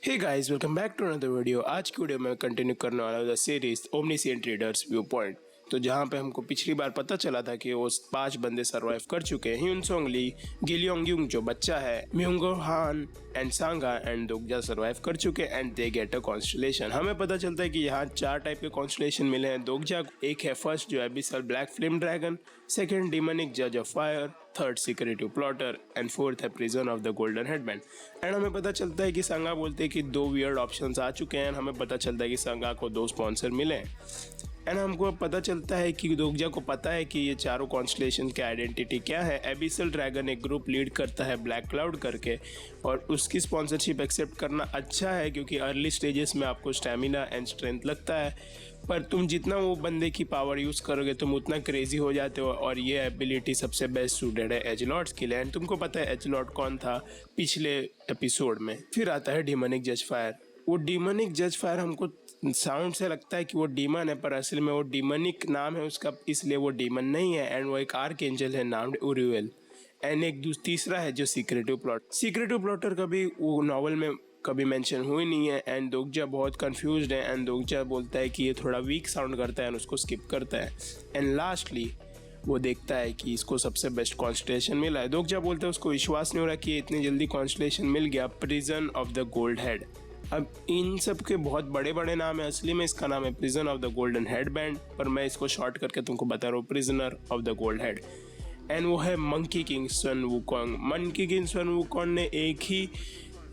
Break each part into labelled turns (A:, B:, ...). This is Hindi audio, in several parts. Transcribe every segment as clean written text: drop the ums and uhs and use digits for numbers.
A: Hey guys, welcome back to another video. आज की वीडियो में कंटिन्यू करने वाला हूँ the series Omniscient Reader's Viewpoint. तो जहाँ पे हमको पिछली बार पता चला था कि वो 5 बंदे सरवाइव कर चुके हैं। ह्यूनसोंग ली, गिलियोंग जो बच्चा है, म्योंगो हान एंड सांगा एंड दोगजा सरवाइव कर चुके and they get a constellation. हमें पता चलता है कि यहाँ 4 टाइप के कॉन्स्टलेशन मिले हैं दोगजा। एक है फर्स्ट जो abyssal black flame dragon, second demonic जज of fire, third secretive plotter and fourth है prison of the golden headband. And हमें पता चलता है कि सांगा बोलते हैं कि 2 वियर्ड ऑप्शंस आ चुके हैं। हमें पता चलता है कि सांगा को 2 स्पॉन्सर मिले हैं। एंड हमको पता चलता है कि दोगजा को पता है कि ये चारों कॉन्स्टलेशन की आइडेंटिटी क्या है। एबिसल ड्रैगन एक ग्रुप लीड करता है ब्लैक क्लाउड करके, और उसकी स्पॉन्सरशिप एक्सेप्ट करना अच्छा है क्योंकि अर्ली स्टेजेस में आपको स्टैमिना एंड स्ट्रेंथ लगता है, पर तुम जितना वो बंदे की पावर यूज़ करोगे तुम उतना क्रेजी हो जाते हो। और ये एबिलिटी सबसे बेस्ट सूटेड है एजलॉट्स के लिए। एंड तुमको पता है एजलॉट कौन था पिछले एपिसोड में। फिर आता है डिमोनिक जज फायर। वो डिमोनिक जज फायर हमको साउंड से लगता है कि वो डीमन है, पर असल में वो डिमोनिक नाम है उसका, इसलिए वो डीमन नहीं है। एंड वो एक आर्क एंजल है नाम उरियल। एंड एक तीसरा है जो सीक्रेटिव प्लॉटर कभी वो नॉवल में कभी मेंशन हुई नहीं है। एंड दोगजा बहुत कंफ्यूज्ड है एंड दोगजा बोलता है कि ये थोड़ा वीक साउंड करता है एंड उसको स्किप करता है। एंड लास्टली वो देखता है कि इसको सबसे बेस्ट कॉन्स्टलेशन मिला है। दोगजा बोलता है उसको विश्वास नहीं हो रहा कि इतनी जल्दी कॉन्स्टलेशन मिल गया, prison of the gold head. अब इन सब के बहुत बड़े बड़े नाम है, असली में इसका नाम है prison of the golden head band, पर मैं इसको शॉर्ट करके तुमको बता रहा हूँ prisoner of the gold head. And वो है मंकी किंग सन वुकोंग। मंकी किंग सन वुकोंग ने एक ही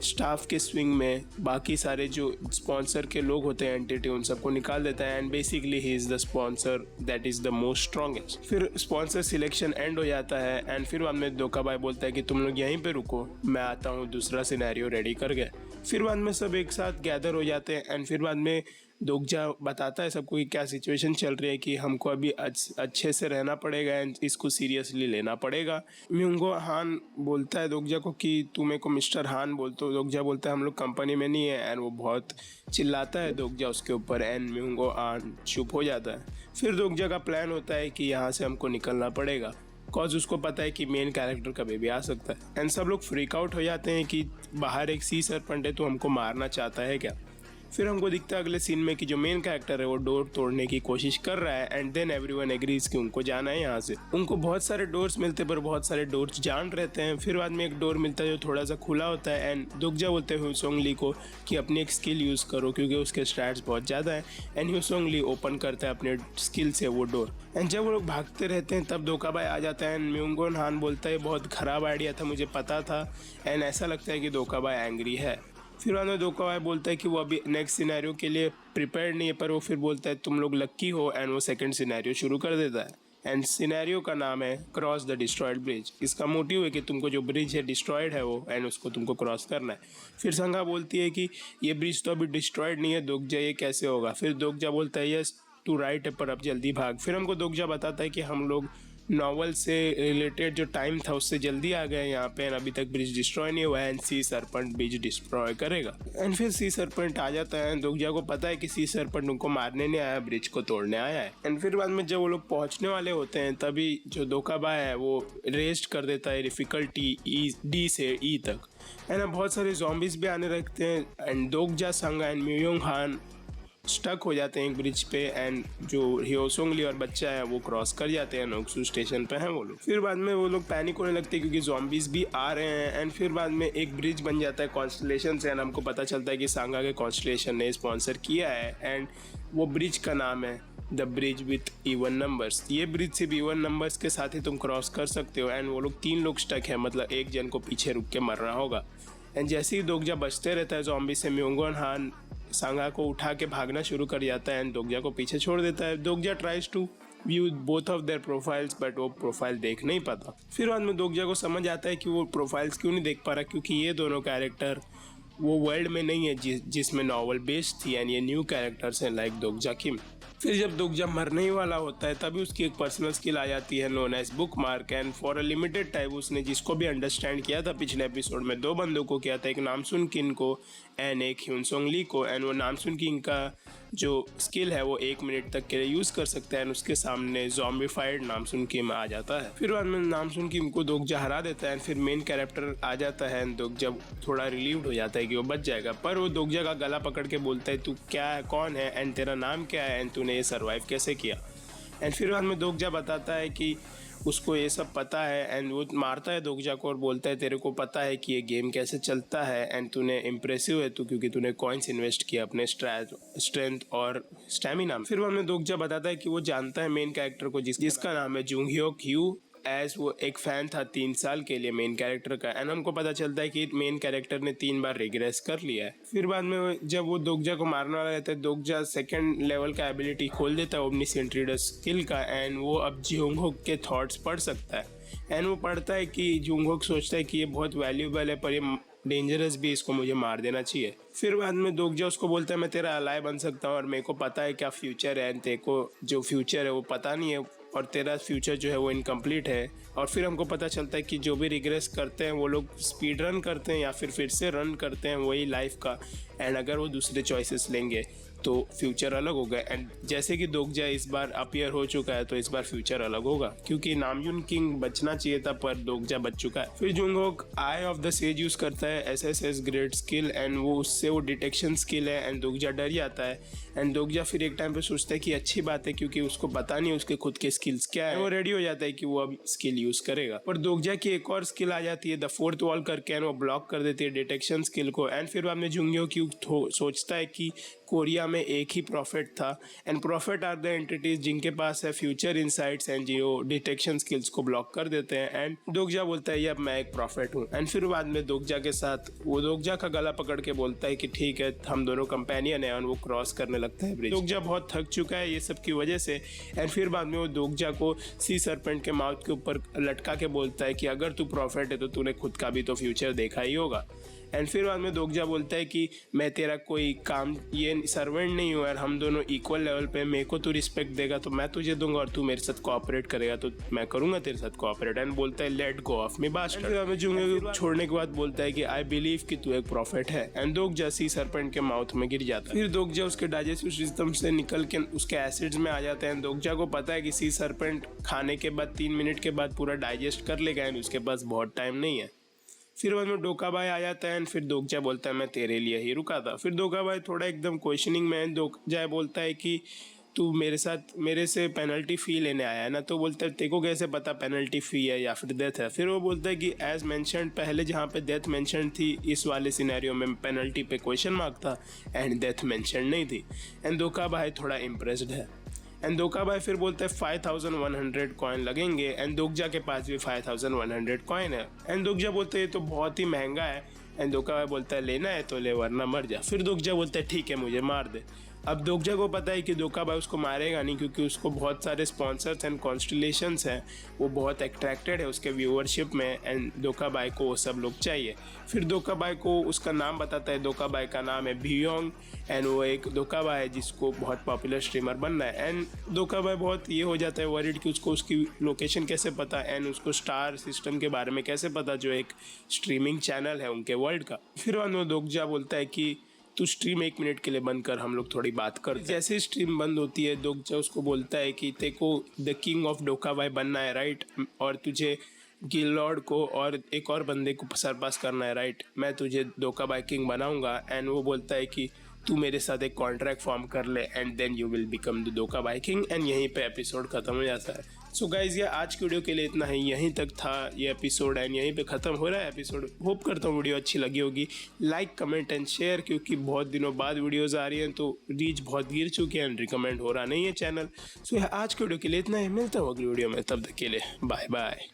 A: स्टाफ के स्विंग में बाकी सारे जो स्पॉन्सर के लोग होते हैं एंटिटी उन सबको निकाल देता है। And basically he is the sponsor that is the most strongest. फिर स्पॉन्सर सिलेक्शन एंड हो जाता है एंड फिर बाद में दोकाबाई बोलता है कि तुम लोग यहीं पे रुको, मैं आता हूँ दूसरा सिनेरियो रेडी करके। फिर बाद में सब एक साथ गैदर हो जाते हैं एंड फिर बाद में दोगजा बताता है सबको कि क्या सिचुएशन चल रही है, कि हमको अभी अच्छे से रहना पड़ेगा एंड इसको सीरियसली लेना पड़ेगा। म्योंगो हान बोलता है दोगजा को कि तुम मेरे को मिस्टर हान बोलते हो। दोगजा बोलता है हम लोग कंपनी में नहीं है एंड वो बहुत चिल्लाता है दोगजा उसके ऊपर एंड म्योंगो हान चुप हो जाता है। फिर दोगजा का प्लान होता है कि यहाँ से हमको निकलना पड़ेगा, कॉज उसको पता है कि मेन कैरेक्टर कभी भी आ सकता है। एंड सब लोग फ्रीक आउट हो जाते हैं कि बाहर एक सी सरपेंट है तो हमको मारना चाहता है क्या। फिर हमको दिखता है अगले सीन में कि जो मेन कैरेक्टर है वो डोर तोड़ने की कोशिश कर रहा है एंड देन एवरीवन एग्रीज कि उनको जाना है यहाँ से। उनको बहुत सारे डोर्स मिलते हैं पर बहुत सारे डोर्स जान रहते हैं। फिर बाद में एक डोर मिलता है जो थोड़ा सा खुला होता है एंड दोगजा बोलते हैं ह्यूसोंग ली को कि अपनी एक स्किल यूज़ करो क्योंकि उसके स्टैट्स बहुत ज़्यादा है। एंड ह्यूसोंग ली ओपन करता है अपने स्किल से वो डोर। एंड जब वो लोग भागते रहते हैं तब दोकाबाई आ जाता है एंड म्योंगो हान बोलता है बहुत ख़राब आइडिया था, मुझे पता था। एंड ऐसा लगता है कि दोकाबाई एंग्री है। फिर बाद में दोकाबाई बोलता है कि वो अभी नेक्स्ट सिनेरियो के लिए प्रिपेयर नहीं है, पर वो फिर बोलता है तुम लोग लक्की हो एंड वो सेकंड सिनेरियो शुरू कर देता है। एंड सिनेरियो का नाम है क्रॉस द डिस्ट्रॉयड ब्रिज। इसका मोटिव है कि तुमको जो ब्रिज है डिस्ट्रॉयड है वो एंड उसको तुमको क्रॉस करना है। फिर सांगा बोलती है कि ये ब्रिज तो अभी डिस्ट्रॉयड नहीं है दोगजा, ये कैसे होगा। फिर दोगजा बोलता है यस टू राइट है पर अब जल्दी भाग। फिर हमको दोगजा बताता है कि हम लोग नॉवल से रिलेटेड जो टाइम था उससे जल्दी आ गए यहाँ पे, अभी तक ब्रिज डिस्ट्रॉय नहीं हुआ है and sea serpent bridge destroy करेगा। एंड फिर सी सरपेंट आ जाता है। दोगजा को पता है कि सी सरपेंट उनको मारने नहीं आया, ब्रिज को तोड़ने आया है। एंड फिर बाद में जब वो लोग पहुंचने वाले होते हैं तभी जो दोकाबाई है वो रेस्ट कर देता है डिफिकल्टी D से E तक। एंड बहुत सारे ज़ॉम्बीज भी आने लगते हैं एंड दोगजा, सांगा एंड म्योंगो हान स्टक हो जाते हैं एक ब्रिज पे एंड जो ह्योसोंग ली और बच्चा है वो क्रॉस कर जाते हैं। नोक्सू स्टेशन पे हैं वो लोग। फिर बाद में वो लोग पैनिक होने लगते हैं क्योंकि ज़ॉम्बीज भी आ रहे हैं। एंड फिर बाद में एक ब्रिज बन जाता है कॉन्स्टलेशन से एंड हमको पता चलता है कि सांगा के कॉन्स्टलेशन ने स्पॉन्सर किया है एंड वो ब्रिज का नाम है the bridge with even numbers. ये ब्रिज सिर्फ इवन नंबर्स के साथ ही तुम क्रॉस कर सकते हो। एंड वो लोग 3 लोग स्टक है, मतलब एक जन को पीछे रुक के मरना होगा। एंड जैसे ही दोगजा बचते रहता है ज़ॉम्बी से, म्योंगो हान सांगा को उठा के भागना शुरू कर जाता है एंड दोगजा को पीछे छोड़ देता है। दोगजा tries to view both of their profiles but वो प्रोफाइल देख नहीं पाता। फिर बाद में दोगजा को समझ आता है कि वो प्रोफाइल्स क्यों नहीं देख पा रहा, क्योंकि ये दोनों कैरेक्टर वो वर्ल्ड में नहीं है जिसमें नॉवल बेस्ड थी एंड ये न्यू कैरेक्टर्स हैं लाइक दोगजा किम। फिर जब दोगजा मरने ही वाला होता है तभी उसकी एक पर्सनल स्किल आ जाती है known as bookmark, and for a limited time उसने जिसको भी अंडरस्टैंड किया था पिछले एपिसोड में, 2 बंदों को किया था, एक नामसुन किन को एंड एक ह्यूनसोंग ली को। एंड वो नामसुन किन का जो स्किल है वो 1 मिनट तक के लिए यूज़ कर सकता है एंड उसके सामने ज़ॉम्बीफाइड नामसुन किम आ जाता है। फिर बाद में नामसुन किम को दोगजा हरा देता है एंड फिर मेन कैरेक्टर आ जाता है एंड दोगजा थोड़ा रिलीव्ड हो जाता है कि वो बच जाएगा, पर वो दोगजा का गला पकड़ के बोलता है तू क्या है, कौन है एंड तेरा नाम क्या है एंड तूने ये सर्वाइव कैसे किया। एंड फिर बाद में दोगजा बताता है कि उसको ये सब पता है एंड वो मारता है दोगजा को और बोलता है तेरे को पता है कि ये गेम कैसे चलता है एंड तूने इम्प्रेसिव है तू, क्योंकि तूने कॉइन्स इन्वेस्ट किया अपने स्ट्रेंथ और स्टेमिना में। फिर वो हमें दोगजा बताता है कि वो जानता है मेन कैरेक्टर को जिसका नाम है जुंग ह्यो क्यू, एज वो एक फ़ैन था 3 साल के लिए मेन कैरेक्टर का। एंड हमको पता चलता है कि मेन कैरेक्टर ने 3 बार रिग्रेस कर लिया है। फिर बाद में जब वो दोगजा को मारने वाला रहता है, दोगजा 2nd लेवल का एबिलिटी खोल देता है ओमनीसेंट रीडर स्किल का एंड वो अब जुंगहोक के थॉट्स पढ़ सकता है। एंड वो पढ़ता है कि जुंगहोक सोचता है कि ये बहुत वैल्यूबल है पर ये डेंजरस भी, इसको मुझे मार देना चाहिए। फिर बाद में दोगजा उसको बोलता है मैं तेरा अलाय बन सकता हूँ और मेरे को पता है क्या फ्यूचर है एंड तेरे को जो फ्यूचर है वो पता नहीं है और तेरा फ्यूचर जो है वो इनकम्प्लीट है। और फिर हमको पता चलता है कि जो भी रिग्रेस करते हैं वो लोग स्पीड रन करते हैं या फिर से रन करते हैं वही लाइफ का, एंड अगर वो दूसरे चॉइसेस लेंगे तो फ्यूचर अलग होगा। एंड जैसे कि दोगजा इस बार अपीयर हो चुका है तो इस बार फ्यूचर अलग होगा, क्योंकि नामजुन किंग बचना चाहिए था पर दोगजा बच चुका है। फिर जुंगहोक आई ऑफ द सेज यूज़ करता है SSS ग्रेड स्किल एंड वो उससे वो डिटेक्शन स्किल है एंड दोगजा डर जाता है। एंड दोगजा फिर एक टाइम पे सोचता है कि अच्छी बात है क्योंकि उसको पता नहीं उसके खुद के स्किल्स क्या है, वो रेडी हो जाता है कि वो अब स्किल यूज़ करेगा। पर दोगजा की एक और स्किल आ जाती है द 4th वॉल करके एंड वो ब्लॉक कर देती है डिटेक्शन स्किल को। एंड फिर बाद में जुंगह्यो क्यू सोचता है कि कोरिया में एक ही प्रॉफिट था and profit are the entities जिनके पास है फ्यूचर इनसाइट्स एंड जो डिटेक्शन स्किल्स को ब्लॉक कर देते हैं। एंड दोगजा बोलता है अब मैं एक प्रॉफिट हूँ। एंड फिर बाद में दोगजा के साथ वो दोगजा का गला पकड़ के बोलता है कि ठीक है हम दोनों कंपेनियन है, और वो क्रॉस करने लगता है ब्रिज। दोगजा बहुत थक चुका है ये सब की वजह से। एंड फिर बाद में वो दोगजा को सी सर्पेंट के माउथ के ऊपर लटका के बोलता है कि अगर तू प्रॉफिट है तो तूने खुद का भी तो फ्यूचर देखा ही होगा। एंड फिर बाद में दोगजा बोलता है कि मैं तेरा कोई काम ये सर्वेंट नहीं हूँ यार, हम दोनों इक्वल लेवल पे, मेरे को तू रिस्पेक्ट देगा तो मैं तुझे दूंगा और तू मेरे साथ कोऑपरेट करेगा तो मैं करूँगा तेरे साथ कोऑपरेट। एंड बोलता है let go of me bastard. फिर हमें जुंगह्यो छोड़ने के बाद बोलता है कि आई बिलीव कि तू एक प्रॉफिट है। एंड दोगजा सी सर्पेंट के माउथ में गिर जाता है। फिर दोगजा उसके डाइजेस्टिव सिस्टम से निकल के उसके एसिड्स में आ जाते हैं। दोगजा को पता है कि सी सर्पेंट खाने के बाद 3 मिनट के बाद पूरा डाइजेस्ट कर लेगा एंड उसके पास बहुत टाइम नहीं है। फिर बाद में डोकाबाई आ जाता है एंड फिर दोगजा बोलता है मैं तेरे लिए ही रुका था। फिर डोकाबाई थोड़ा एकदम क्वेश्चनिंग में दोगजा बोलता है कि तू मेरे से पेनल्टी फ़ी लेने आया है ना, तो बोलता है तेरे को कैसे पता पेनल्टी फ़ी है या फिर डेथ है। फिर वो बोलता है कि एज मेंशन्ड पहले जहाँ पे डेथ मेंशन थी इस वाले सिनेरियो में पेनल्टी पे क्वेश्चन मार्क था एंड डेथ मेंशन नहीं थी। एंड डोकाबाई थोड़ा इम्प्रेस्ड है। एंड डोकाबाई फिर बोलते हैं 5100 कॉइन लगेंगे एंड दोगजा के पास भी 5100 कॉइन है। एंड दोगजा बोलते हैं ये तो बहुत ही महंगा है। एंड डोकाबाई बोलता है लेना है तो ले वरना मर जा। फिर दोगजा बोलता है ठीक है मुझे मार दे। अब दोगजा को पता है कि डोकाबाई उसको मारेगा नहीं क्योंकि उसको बहुत सारे स्पॉन्सर्स एंड कॉन्स्टलेशंस हैं, वो बहुत अट्रैक्टेड है उसके व्यूअरशिप में एंड डोकाबाई को वो सब लोग चाहिए। फिर डोकाबाई को उसका नाम बताता है, डोकाबाई का नाम है बियोंग एंड वो एक डोकाबाई है जिसको बहुत पॉपुलर स्ट्रीमर बनना है। एंड डोकाबाई बहुत ये हो जाता है वरीड कि उसको उसकी लोकेशन कैसे पता एंड उसको स्टार सिस्टम के बारे में कैसे पता जो एक स्ट्रीमिंग चैनल है उनके वर्ल्ड का। फिर वो दोगजा बोलता है कि तू स्ट्रीम 1 मिनट के लिए बंद कर, हम लोग थोड़ी बात कर। जैसे स्ट्रीम बंद होती है दोगजा उसको बोलता है कि तेरे को द किंग ऑफ डोकाबाई बनना है राइट, और तुझे गिलॉर्ड को और एक और बंदे को सरपास करना है राइट, मैं तुझे डोकाबाई किंग बनाऊंगा। एंड वो बोलता है कि तू मेरे साथ एक कॉन्ट्रैक्ट फॉर्म कर ले and then you will become the Dokkaebi king. And यहीं पे एपिसोड खत्म हो जाता है। सो गाइज ये आज की वीडियो के लिए इतना ही, यहीं तक था ये एपिसोड एंड यहीं पे ख़त्म हो रहा है एपिसोड। होप करता हूँ वीडियो अच्छी लगी होगी। लाइक कमेंट एंड शेयर, क्योंकि बहुत दिनों बाद वीडियोज़ आ रही हैं तो रीच बहुत गिर चुकी है एंड रिकमेंड हो रहा नहीं है चैनल। सो आज की वीडियो के लिए इतना ही, मिलता हूँ अगली वीडियो में, तब तक के लिए बाय बाय।